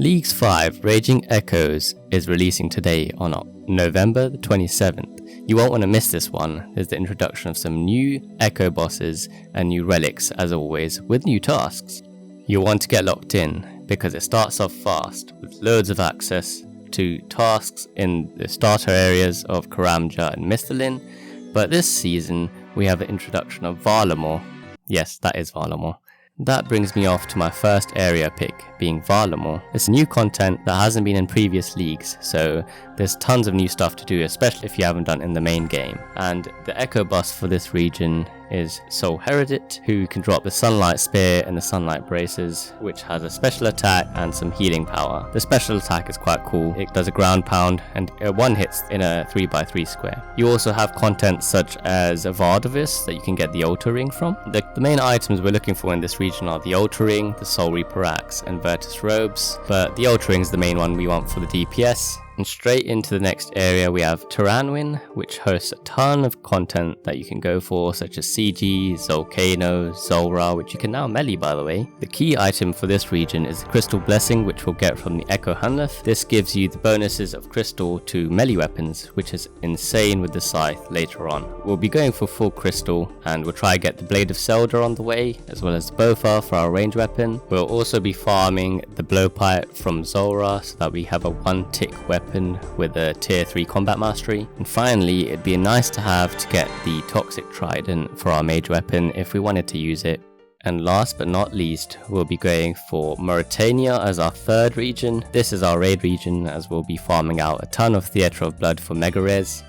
Leagues 5 Raging Echoes is releasing today on November the 27th. You won't want to miss this one. There's the introduction of some new Echo bosses and new relics as always, with new tasks. You'll want to get locked in because it starts off fast with loads of access to tasks in the starter areas of Karamja and Mistalin, but this season we have an introduction of Varlamore. Yes, that is Varlamore. That brings me off to my first area pick, being Varlamore. It's new content that hasn't been in previous leagues, so there's tons of new stuff to do, especially if you haven't done in the main game. And the Echo boss for this region is Soul Heredit, who can drop the Sunlight Spear and the Sunlight Braces, which has a special attack and some healing power. The special attack is quite cool. It does a ground pound and one hits in a 3x3 square. You also have content such as a Vardavis that you can get the Altar Ring from. The main items we're looking for in this region are the Altar Ring, the Soul Reaper Axe and Virtus Robes, but the Altar Ring is the main one we want for the DPS. And straight into the next area we have Tirannwn, which hosts a ton of content that you can go for, such as CG, Zolcano, Zulrah, which you can now melee by the way. The key item for this region is the Crystal Blessing, which we'll get from the Echo Hunleth. This gives you the bonuses of Crystal to melee weapons, which is insane with the Scythe later on. We'll be going for full Crystal, and we'll try to get the Blade of Selda on the way, as well as the Bofar for our range weapon. We'll also be farming the Blowpipe from Zulrah so that we have a 1-tick weapon with a tier 3 combat mastery. And finally, it'd be nice to have to get the Toxic Trident for our mage weapon if we wanted to use it. And last but not least, we'll be going for Morytania as our third region. This is our raid region, as we'll be farming out a ton of Theatre of Blood for Mega Res.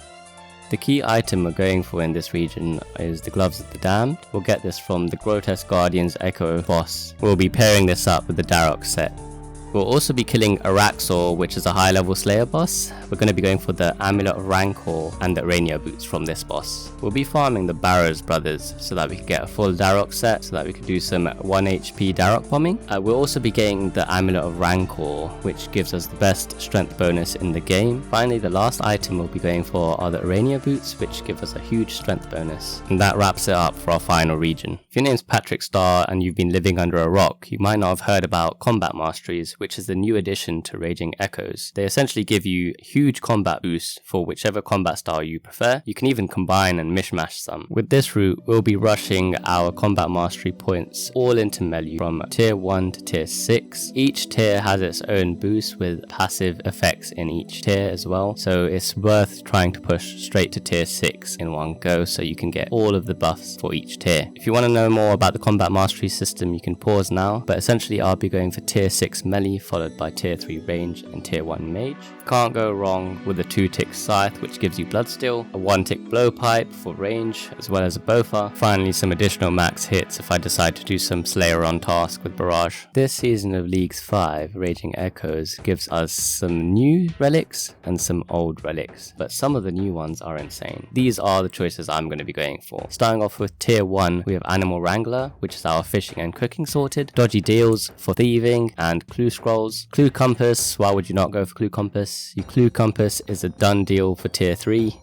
The key item we're going for in this region is the Gloves of the Damned. We'll get this from the Grotesque Guardian's Echo boss. We'll be pairing this up with the Dharok set. We'll also be killing Araxor, which is a high level Slayer boss. We're going to be going for the Amulet of Rancor and the Rainier boots from this boss. We'll be farming the Barrows brothers so that we can get a full Dharok set, so that we can do some 1 HP Dharok bombing. We'll also be getting the Amulet of Rancor, which gives us the best strength bonus in the game. Finally, the last item we'll be going for are the Rainier boots, which give us a huge strength bonus. And that wraps it up for our final region. If your name's Patrick Starr and you've been living under a rock, you might not have heard about combat masteries, which is the new addition to Raging Echoes. They essentially give you huge combat boosts for whichever combat style you prefer. You can even combine and mishmash some. With this route, we'll be rushing our combat mastery points all into melee from tier 1 to tier 6. Each tier has its own boost with passive effects in each tier as well, so it's worth trying to push straight to tier 6 in one go so you can get all of the buffs for each tier. If you want to know more about the combat mastery system, you can pause now, but essentially I'll be going for tier 6 melee followed by tier 3 range and tier 1 mage. Can't go wrong with a 2-tick Scythe, which gives you Bloodsteel, a 1-tick Blowpipe for range, as well as a Bofar. Finally, some additional max hits if I decide to do some Slayer on task with Barrage. This season of Leagues 5 Raging Echoes gives us some new relics and some old relics, but some of the new ones are insane. These are the choices I'm going to be going for. Starting off with tier 1, we have Animal Wrangler, which is our fishing and cooking sorted, Dodgy Deals for thieving, and Clue Scrolls. Clue Compass, why would you not go for Clue Compass? Your Clue Compass is a done deal for tier 3.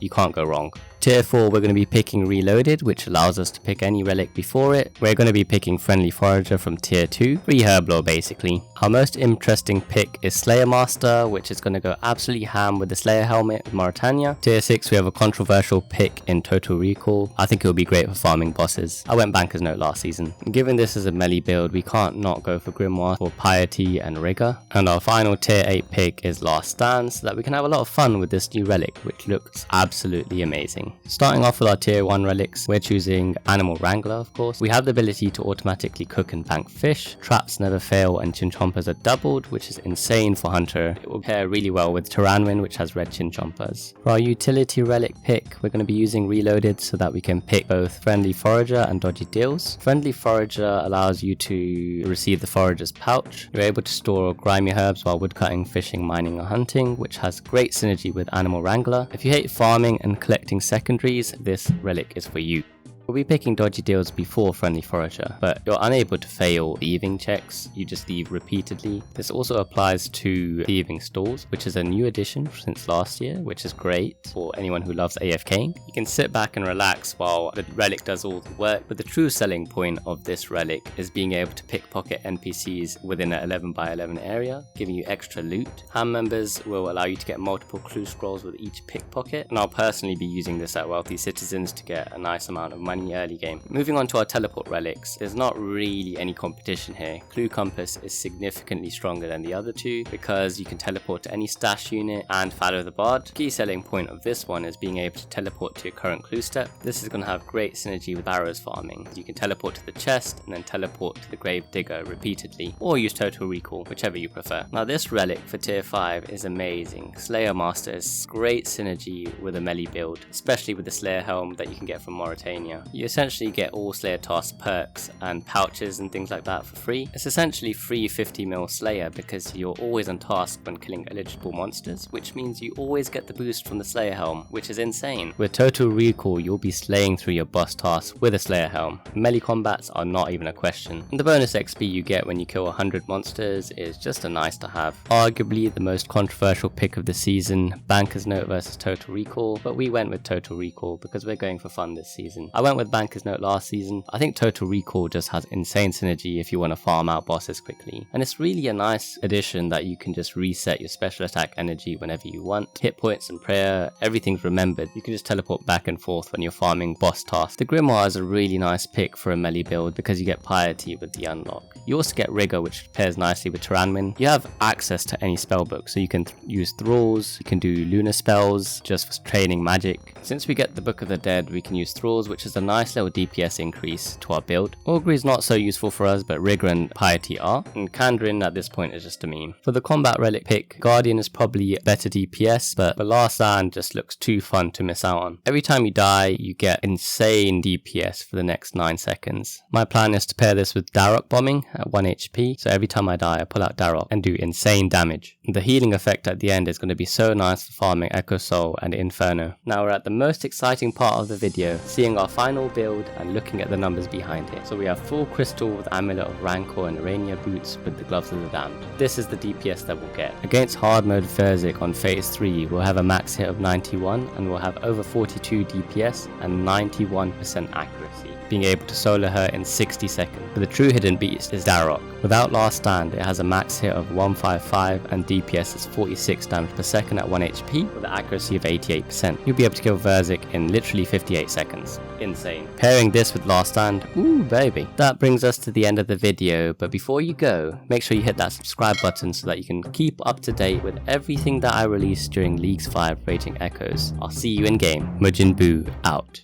You can't go wrong. Tier 4, we're going to be picking Reloaded, which allows us to pick any relic before it. We're going to be picking Friendly Forager from tier 2, free Herblore basically. Our most interesting pick is Slayer Master, which is going to go absolutely ham with the Slayer helmet with Morytania. Tier 6, we have a controversial pick in Total Recall. I think it will be great for farming bosses. I went Banker's Note last season. Given this is a melee build, we can't not go for Grimoire for Piety and Rigor. And our final tier 8 pick is Last Stand, so that we can have a lot of fun with this new relic, which looks absolutely amazing. Starting off with our tier 1 relics, we're choosing Animal Wrangler of course. We have the ability to automatically cook and bank fish, traps never fail and Chinchompas are doubled, which is insane for Hunter. It will pair really well with Tirannwn, which has red Chinchompas. For our utility relic pick, we're going to be using Reloaded so that we can pick both Friendly Forager and Dodgy Deals. Friendly Forager allows you to receive the Forager's Pouch. You're able to store grimy herbs while woodcutting, fishing, mining or hunting, which has great synergy with Animal Wrangler. If you hate farming and collecting secondaries, this relic is for you. We'll be picking dodgy deals before Friendly Forager, but you're unable to fail thieving checks, you just thieve repeatedly. This also applies to thieving stalls, which is a new addition since last year, which is great for anyone who loves AFKing. You can sit back and relax while the relic does all the work, but the true selling point of this relic is being able to pickpocket NPCs within an 11 by 11 area, giving you extra loot. Ham members will allow you to get multiple clue scrolls with each pickpocket, and I'll personally be using this at Wealthy Citizens to get a nice amount of money early game. Moving on to our teleport relics, there's not really any competition here. Clue Compass is significantly stronger than the other two because you can teleport to any stash unit and follow the bard. Key selling point of this one is being able to teleport to your current clue step. This is going to have great synergy with arrows farming. You can teleport to the chest and then teleport to the grave digger repeatedly, or use total recall, whichever you prefer. Now this relic for tier 5 is amazing. Slayer Master is great synergy with a melee build, especially with the Slayer helm that you can get from Morytania. You essentially get all Slayer task perks and pouches and things like that for free. It's essentially free 50 mil Slayer because you're always on task when killing eligible monsters, which means you always get the boost from the Slayer helm, which is insane. With total recall, you'll be slaying through your boss tasks with a Slayer helm. Melee combats are not even a question. And the bonus XP you get when you kill 100 monsters is just a nice to have. Arguably the most controversial pick of the season, Banker's Note versus Total Recall, but we went with Total Recall because we're going for fun this season. I went with Banker's Note last season. I think Total Recall just has insane synergy if you want to farm out bosses quickly, and it's really a nice addition that you can just reset your special attack energy whenever you want. Hit points and prayer, everything's remembered. You can just teleport back and forth when you're farming boss tasks. The Grimoire is a really nice pick for a melee build because you get Piety with the unlock. You also get Rigor, which pairs nicely with Tirannwn. You have access to any spellbook, so you can use Thralls, you can do Lunar spells just for training magic. Since we get the Book of the Dead, we can use Thralls, which is a nice little DPS increase to our build. Augury is not so useful for us, but Rigor and Piety are, and Kandarin at this point is just a meme. For the combat relic pick, Guardian is probably better DPS, but the Last Stand just looks too fun to miss out on. Every time you die, you get insane DPS for the next 9 seconds. My plan is to pair this with Dharok bombing at 1 HP, so every time I die I pull out Dharok and do insane damage. The healing effect at the end is going to be so nice for farming Echo Soul and Inferno. Now we're at the most exciting part of the video, seeing our final build and looking at the numbers behind it. So we have full crystal with Amulet of Rancor and Urania boots with the Gloves of the Damned. This is the DPS that we'll get. Against hard mode Verzik on phase 3, we'll have a max hit of 91 and we'll have over 42 DPS and 91% accuracy, being able to solo her in 60 seconds. But the true hidden beast is Dharok. Without Last Stand, it has a max hit of 155 and DPS is 46 damage per second at 1 HP with an accuracy of 88%. You'll be able to kill Verzik in literally 58 seconds. Insane. Pairing this with Last Stand, ooh baby. That brings us to the end of the video, but before you go, make sure you hit that subscribe button so that you can keep up to date with everything that I release during Leagues 5 Raging Echoes. I'll see you in game. Majin Buu out.